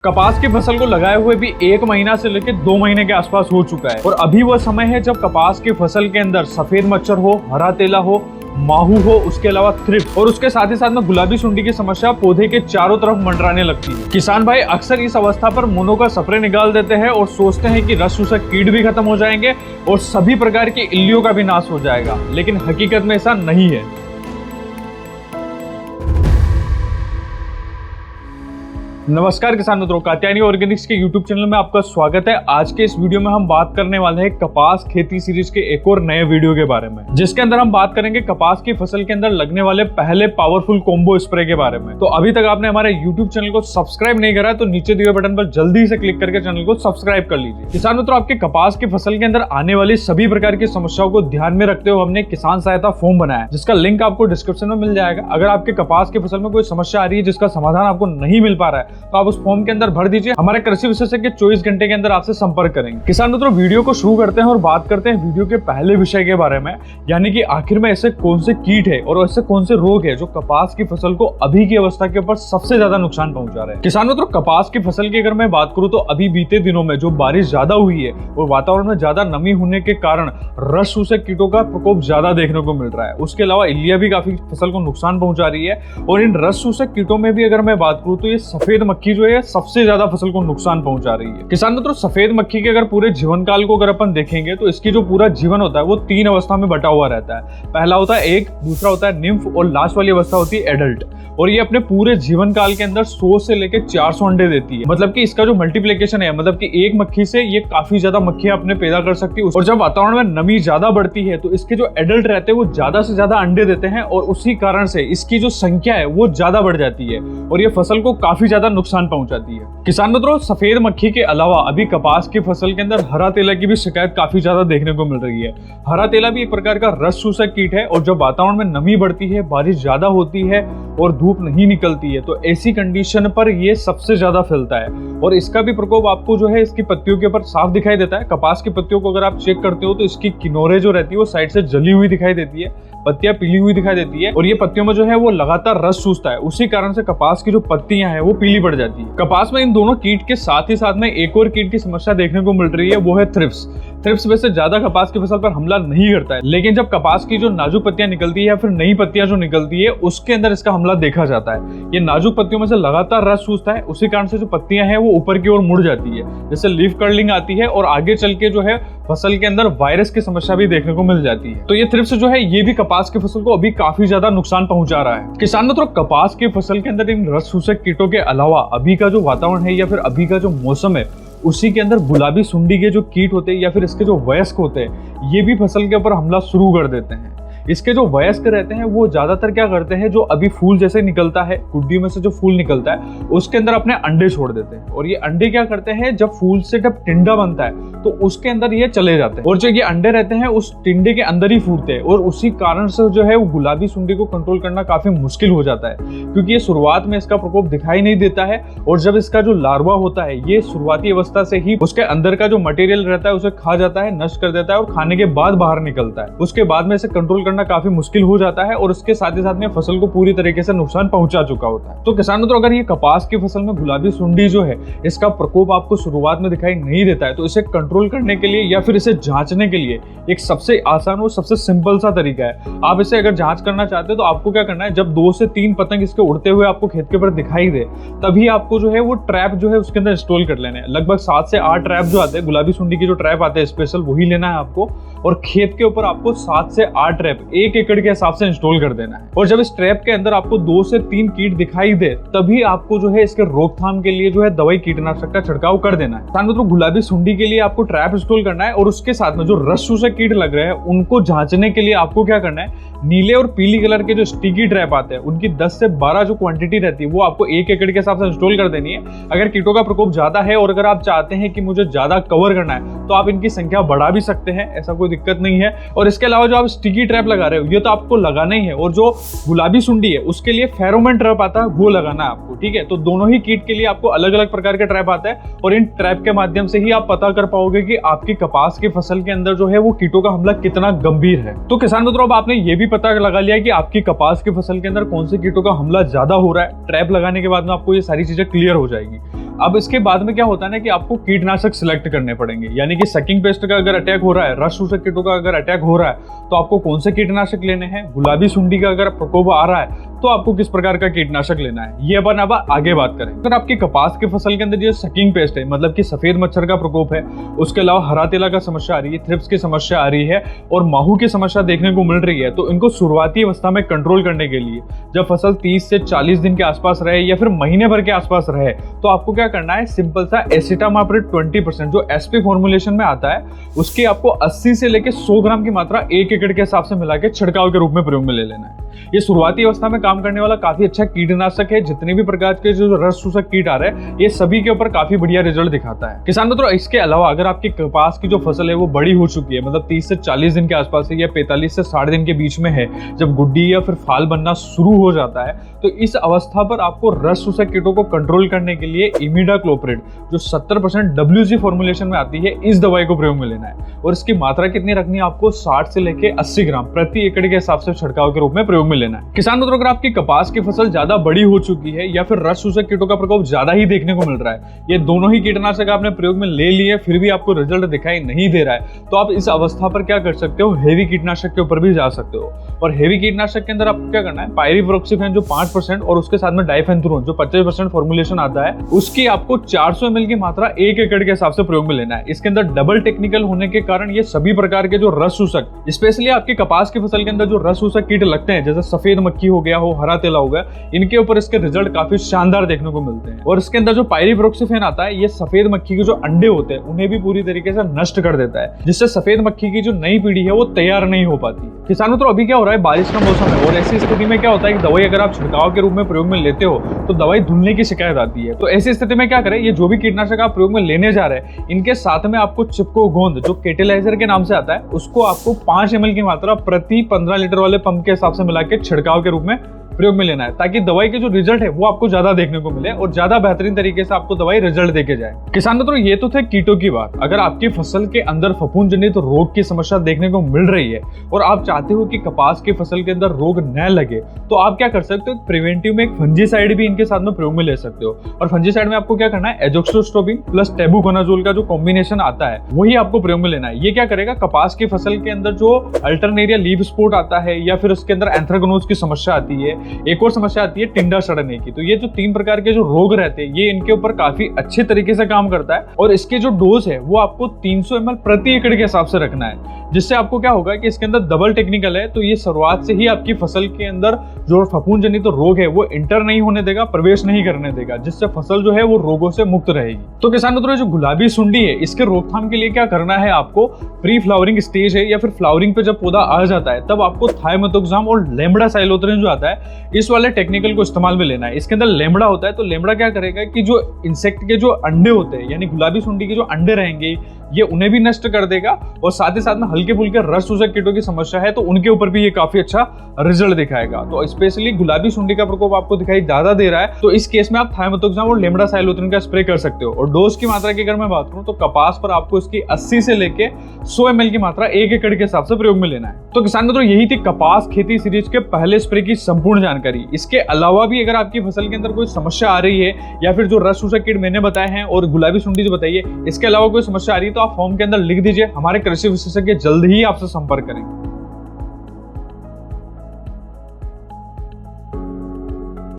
कपास की फसल को लगाए हुए भी 1 महीना से लेकर 2 महीने के आसपास हो चुका है और अभी वह समय है जब कपास की फसल के अंदर सफेद मच्छर हो, हरा तेला हो, माहू हो, उसके अलावा थ्रिप्स और उसके साथ ही साथ में गुलाबी सुंडी की समस्या पौधे के चारों तरफ मंडराने लगती है। किसान भाई अक्सर इस अवस्था पर मोनो का स्प्रे निकाल देते हैं और सोचते हैं कि रस चूसक कीट भी खत्म हो जाएंगे और सभी प्रकार की इल्लियों का भी नाश हो जाएगा, लेकिन हकीकत में ऐसा नहीं है। नमस्कार किसान मित्रों, कात्यायनी ऑर्गेनिक्स के यूट्यूब चैनल में आपका स्वागत है। आज के इस वीडियो में हम बात करने वाले हैं कपास खेती सीरीज के एक और नए वीडियो के बारे में, जिसके अंदर हम बात करेंगे कपास की फसल के अंदर लगने वाले पहले पावरफुल कॉम्बो स्प्रे के बारे में। तो अभी तक आपने हमारे यूट्यूब चैनल को सब्सक्राइब नहीं करा तो नीचे दिए बटन पर जल्दी से क्लिक करके चैनल को सब्सक्राइब कर लीजिए। किसान मित्रों, आपके कपास की फसल के अंदर आने वाली सभी प्रकार की समस्याओं को ध्यान में रखते हुए हमने किसान सहायता फॉर्म बनाया है, जिसका लिंक आपको डिस्क्रिप्शन में मिल जाएगा। अगर आपके कपास की फसल में कोई समस्या आ रही है जिसका समाधान आपको नहीं मिल पा रहा है तो आप उस फॉर्म के अंदर भर दीजिए। हमारे कृषि विशेषज्ञ 24 घंटे के अंदर आपसे संपर्क करेंगे। किसान मित्रों, वीडियो को शुरू करते हैं और बात करते हैं वीडियो के पहले विषय के बारे में, यानी कि आखिर में ऐसे कौन से कीट है और ऐसे कौन से रोग है जो कपास की फसल को अभी की अवस्था के ऊपर सबसे ज्यादा नुकसान पहुंचा रहे हैं। किसान मित्रों, कपास की फसल की अगर मैं बात करूं तो अभी बीते दिनों में जो बारिश ज्यादा हुई है और वातावरण में ज्यादा नमी होने के कारण रस चूसक कीटों का प्रकोप ज्यादा देखने को मिल रहा है। उसके अलावा इल्लियां भी काफी फसल को नुकसान पहुंचा रही है और इन रस चूसक कीटों में भी अगर मैं बात करूं तो ये सफेद मक्खी जो है सबसे ज्यादा फसल को नुकसान पहुंचा रही है। किसान मित्रों, सफेद मक्खी के अगर पूरे जीवन काल को अगर अपन देखेंगे तो इसकी जो पूरा जीवन होता है वो 3 अवस्था में बटा हुआ रहता है। पहला होता है एग, दूसरा होता है निम्फ और लास्ट वाली अवस्था होती है एडल्ट। और ये अपने पूरे जीवन काल के अंदर 100 से लेकर 400 अंडे देती है। मतलब कि इसका जो मल्टीप्लिकेशन है, मतलब कि एक मक्खी से ये काफी ज्यादा मक्खियां अपने पैदा कर सकती है। और जब वातावरण में नमी ज्यादा बढ़ती है तो इसके जो एडल्ट रहते हैं वो ज्यादा से ज्यादा अंडे देते हैं और उसी कारण से इसकी जो संख्या है वो ज्यादा बढ़ जाती है और ये फसल को काफी ज्यादा नुकसान पहुंचाती है। किसान मित्रों, सफेद मक्खी के अलावा अभी कपास की फसल के अंदर हरा तेला की भी शिकायत काफी ज्यादा देखने को मिल रही है। हरा तेला भी एक प्रकार का रस चूसक कीट है और जब वातावरण में नमी बढ़ती है, बारिश ज्यादा होती है और धूप नहीं निकलती है तो ऐसी कंडीशन पर ये सबसे ज्यादा फैलता है और इसका भी प्रकोप आपको जो है इसकी पत्तियों के ऊपर साफ दिखाई देता है। कपास की पत्तियों को अगर आप चेक करते हो तो इसकी किनारे जो रहती है वो साइड से जली हुई दिखाई देती है, पत्तियां पीली हुई दिखाई देती है और ये पत्तियों में जो है वो लगातार रस चूसता है। उसी कारण से कपास की जो पत्तियां हैं वो पीली पड़ जाती है। कपास में इन दोनों कीट के साथ ही साथ में एक और कीट की समस्या देखने को मिल रही है, वो है थ्रिप्स। थ्रिप्स वैसे ज्यादा कपास की फसल पर हमला नहीं करता है, लेकिन जब कपास की जो नाजुक पत्तियां निकलती है या फिर नई पत्तियां जो निकलती है उसके अंदर इसका हमला देखा जाता है। ये नाजुक पत्तियों में से लगातार रस चूसता है, उसी कारण से जो पत्तियां हैं वो ऊपर की ओर मुड़ जाती है, जैसे लीफ कर्लिंग आती है और आगे चल के जो है फसल के अंदर वायरस की समस्या भी देखने को मिल जाती है। तो ये थ्रिप्स जो है ये भी कपास की फसल को अभी काफी ज्यादा नुकसान पहुंचा रहा है। किसान मित्रों, कपास की फसल के अंदर इन रस चूसक कीटों के अलावा अभी का जो वातावरण है या फिर अभी का जो मौसम है उसी के अंदर गुलाबी सुंडी के जो कीट होते हैं या फिर इसके जो वयस्क होते हैं ये भी फसल के ऊपर हमला शुरू कर देते हैं। इसके जो वयस्क रहते हैं वो ज्यादातर क्या करते हैं, जो अभी फूल जैसे निकलता है, गुड्डी में से जो फूल निकलता है उसके अंदर अपने अंडे छोड़ देते हैं और ये अंडे क्या करते हैं, जब फूल से जब टिंडा बनता है तो उसके अंदर ये चले जाते हैं और जो ये अंडे रहते हैं उस टिंडे के अंदर ही फूटते हैं और उसी कारण से जो है वो गुलाबी सुंडी को कंट्रोल करना काफी मुश्किल हो जाता है, क्योंकि ये शुरुआत में इसका प्रकोप दिखाई नहीं देता है और जब इसका जो लार्वा होता है ये शुरुआती अवस्था से ही उसके अंदर का जो मटेरियल रहता है उसे खा जाता है, नष्ट कर देता है और खाने के बाद बाहर निकलता है। उसके बाद में इसे कंट्रोल करना काफी मुश्किल हो जाता है और उसके साथ ही साथ में फसल को पूरी तरीके से नुकसान पहुंचा चुका होता है। तो किसान मित्रों, अगर ये कपास की फसल में गुलाबी सुंडी जो है इसका प्रकोप आपको शुरुआत में दिखाई नहीं देता है तो इसे कंट्रोल करने के लिए या फिर इसे जांचने के लिए एक सबसे आसान और सबसे सिंपल सा तरीका है। आप इसे अगर जांच करना चाहते हो तो आपको क्या करना है, जब 2 से 3 पतंग इसके उड़ते हुए आपको खेत के ऊपर दिखाई दे तभी आपको जो है वो ट्रैप जो है उसके अंदर इंस्टॉल कर लेना है। लगभग 7 से 8 ट्रैप जो आते हैं, गुलाबी सुंडी के जो ट्रैप आते हैं स्पेशल, वही लेना है आपको और खेत के ऊपर आपको 7 से 8 ट्रैप 1 एकड़ के हिसाब से इंस्टॉल कर देना है। और जब इस ट्रैप के अंदर आपको 2 से 3 कीट दिखाई दे तभी आपको जो है इसके रोकथाम के लिए जो है दवाई कीटनाशक का छिड़काव कर देना है। साथ में तो गुलाबी सुंडी के लिए आपको ट्रैप इंस्टॉल करना है और उसके साथ में जो रस चूसक कीट लग रहे हैं उनको जांचने के लिए आपको क्या करना है, नीले और पीली कलर के जो स्टिकी ट्रैप आते हैं उनकी 10 से 12 जो क्वांटिटी रहती है वो आपको 1 एकड़ के हिसाब से इंस्टॉल कर देनी है। अगर कीटों का प्रकोप ज्यादा है और अगर आप चाहते हैं कि मुझे ज्यादा कवर करना है तो आप इनकी संख्या बढ़ा भी सकते हैं, ऐसा कोई दिक्कत नहीं है। और इसके अलावा जो आप स्टिकी ट्रैप लगा रहे हो ये तो आपको लगाना ही है और जो गुलाबी सुंडी है उसके लिए फेरोमोन ट्रैप आता है वो लगाना है आपको, ठीक है। तो दोनों ही कीट के लिए आपको अलग अलग प्रकार के ट्रैप आता है और इन ट्रैप के माध्यम से ही आप पता कर पाओगे कि आपकी कपास की फसल के अंदर जो है वो कीटों का हमला कितना गंभीर है। तो किसान मित्रों, अब आपने ये भी पता लगा लिया कि आपकी कपास की फसल के अंदर कौन से कीटों का हमला ज्यादा हो रहा है। ट्रैप लगाने के बाद में आपको ये सारी चीजें क्लियर हो जाएगी। अब इसके बाद में क्या होता है ना कि आपको कीटनाशक सिलेक्ट करने पड़ेंगे, यानी कि सकिंग पेस्ट का अगर अटैक हो रहा है, रस चूसक कीटों का अगर अटैक हो रहा है तो आपको कौन से कीटनाशक लेने हैं, गुलाबी सुंडी का अगर प्रकोप आ रहा है तो आपको किस प्रकार का कीटनाशक लेना है, ये अपन अब आगे बात करें। अगर आपकी कपास की फसल के अंदर जो सकिंग पेस्ट है, मतलब कि सफेद मच्छर का प्रकोप है, उसके अलावा हरा तेला का समस्या आ रही है, थ्रिप्स की समस्या आ रही है और माहू की समस्या देखने को मिल रही है, तो इनको शुरुआती अवस्था में कंट्रोल करने के लिए जब फसल 30 से 40 दिन के आसपास रहे या फिर महीने भर के आसपास रहे तो आपको क्या करना है, सिंपल सा एसिटामाप्रिड 20% जो एसपी फॉर्मुलेशन में आता है उसकी आपको 80 से लेकर 100 ग्राम की मात्रा 1 एकड़ के हिसाब से मिला के छिड़काव के रूप में प्रयोग में ले लेना है। ये शुरुआती अवस्था में काम करने वाला काफी अच्छा कीटनाशक है। जितने भी प्रकार के जो रस चूसक कीट आ रहे हैं ये सभी के ऊपर काफी बढ़िया रिजल्ट दिखाता है। किसान मित्रों, इसके अलावा अगर आपकी कपास की जो फसल है वो बड़ी हो चुकी है, मतलब 30 से 40 दिन के आसपास है या 45 से 60 दिन के बीच में है, जब गुड्डी या फिर फाल बनना शुरू हो जाता है, तो इस अवस्था पर आपको रस चूसक कीटों को कंट्रोल करने के लिए इमिडाक्लोप्रिड जो 70% WG फॉर्मुलेशन में आती है, इस दवाई को प्रयोग में लेना है और इसकी मात्रा कितनी रखनी है, आपको 60 से लेकर 80 ग्राम प्रति एकड़ के हिसाब से छिड़काव के रूप में प्रयोग में लेना है। किसान मित्रों, अगर आपकी कपास की फसल ज्यादा बड़ी हो चुकी है या फिर रस चूसक कीटों का प्रकोप ज्यादा ही देखने को मिल रहा है, ये दोनों ही कीटनाशक आपने प्रयोग में ले लिए फिर भी आपको रिजल्ट दिखाई नहीं दे रहा है, तो आप इस अवस्था पर क्या कर सकते हो, हेवी कीटनाशक के ऊपर भी जा सकते हो। और हेवी कीटनाशक के अंदर आपको क्या करना है, पायरिफ्लॉक्सीफेन जो 5% और उसके साथ में डाइफेंथुरोन जो 25% फॉर्मुलेशन आता है, उसकी आपको 400 ml की मात्रा 1 एकड़ के हिसाब से प्रयोग में लेना है। इसके अंदर डबल टेक्निकल होने के कारण ये सभी प्रकार के जो रस चूसक, स्पेशली आपकी कपास की फसल के अंदर जो रस चूसक कीट लगते हैं, जैसे सफेद मक्खी हो गया हो, हरा तेला हो गया, इनके ऊपर इसके रिजल्ट काफी शानदार देखने को मिलते हैं। और इसके अंदर जो पायरिफ्लॉक्सीफेन आता है, ये सफेद मक्खी के जो अंडे होते हैं उन्हें भी पूरी तरीके से नष्ट कर देता है, जिससे सफेद मक्खी की जो नई पीढ़ी है वो तैयार नहीं हो पाती। किसानों, तो अभी क्या हो रहा है, बारिश का मौसम है और ऐसी स्थिति में क्या होता है कि दवाई अगर आप छिड़काव के रूप में प्रयोग में लेते हो तो दवाई धुलने की शिकायत आती है। तो ऐसी स्थिति में क्या करें, ये जो भी कीटनाशक आप प्रयोग में लेने जा रहे हैं इनके साथ में आपको चिपको गोंद जो केटेलाइजर के नाम से आता है उसको आपको 5 ml की मात्रा प्रति 15 लीटर वाले पंप के हिसाब से मिला के छिड़काव के रूप में प्रयोग में लेना है, ताकि दवाई के जो रिजल्ट है वो आपको ज्यादा देखने को मिले और ज्यादा बेहतरीन तरीके से आपको दवाई रिजल्ट देके जाए। किसान मित्रों, ये तो थे कीटों की बात। अगर आपकी फसल के अंदर फफूंद जनित रोग की समस्या देखने को मिल रही है और आप चाहते हो कि कपास की फसल के अंदर रोग न लगे, तो आप क्या कर सकते हो, प्रिवेंटिव में एक फंजीसाइड भी इनके साथ में प्रयोग में ले सकते हो। और फंजीसाइड में आपको क्या करना है, एजोक्सोस्ट्रोबिन प्लस टेबुकोनाजोल का जो कॉम्बिनेशन आता है वही आपको प्रयोग में लेना है। ये क्या करेगा, कपास की फसल के अंदर जो अल्टरनेरिया लीफ स्पॉट आता है या फिर उसके अंदर एंथ्रेक्नोज की समस्या आती है, एक और समस्या आती है टिंडा सड़ने की, तो ये जो 3 प्रकार के जो रोग रहते हैं ये इनके ऊपर काफी अच्छे तरीके से काम करता है। और इसके जो डोज है वो आपको 300 ml प्रति एकड़ के हिसाब से रखना है, जिससे आपको क्या होगा कि इसके अंदर डबल टेक्निकल है, तो ये शुरुआत से ही आपकी फसल के अंदर जो फफूंद जनित रोग है वो इंटर नहीं होने देगा, प्रवेश नहीं करने देगा, जिससे फसल जो है वो रोगों से मुक्त रहेगी। तो किसान मित्रों, जो गुलाबी सुंडी है इसके रोकथाम के लिए क्या करना है, आपको प्री फ्लावरिंग स्टेज है या फिर फ्लावरिंग पे जब पौधा आ जाता है तब आपको थाइमेथोक्साम और लेमड़ा साइलोथ्रिन जो आता है इस वाले टेक्निकल को इस्तेमाल में लेना है। इसके अंदर लेमड़ा होता है, तो लेमड़ा क्या करेगा कि जो इंसेक्ट के जो अंडे होते हैं यानी गुलाबी सुंडी के जो अंडे रहेंगे ये उन्हें भी नष्ट कर देगा और साथ ही साथ में हल्के फुल्के रस चूसक कीटों की समस्या है तो उनके ऊपर भी ये काफी अच्छा रिजल्ट दिखाएगा। तो स्पेशली गुलाबी सुंडी का प्रकोप आपको दिखाई ज्यादा दे रहा है तो इस केस में आप थाइमेथोक्साम और लेमड़ा साइलोथ्रिन का स्प्रे कर सकते हो। और डोज की मात्रा की अगर मैं बात करूं तो कपास पर आपको इसकी 80 से लेके 100 ml की मात्रा 1 एकड़ के हिसाब से प्रयोग में लेना है। तो किसान मित्रों, यही थी कपास खेती सीरीज के पहले स्प्रे की संपूर्ण जानकारी। इसके अलावा भी अगर आपकी फसल के अंदर कोई समस्या आ रही है या फिर जो रस चूसक कीट मैंने बताए हैं और गुलाबी सुंडी जो बताइए, इसके अलावा कोई समस्या आ रही है तो आप फॉर्म के अंदर लिख दीजिए, हमारे कृषि विशेषज्ञ जल्द ही आपसे संपर्क करेंगे।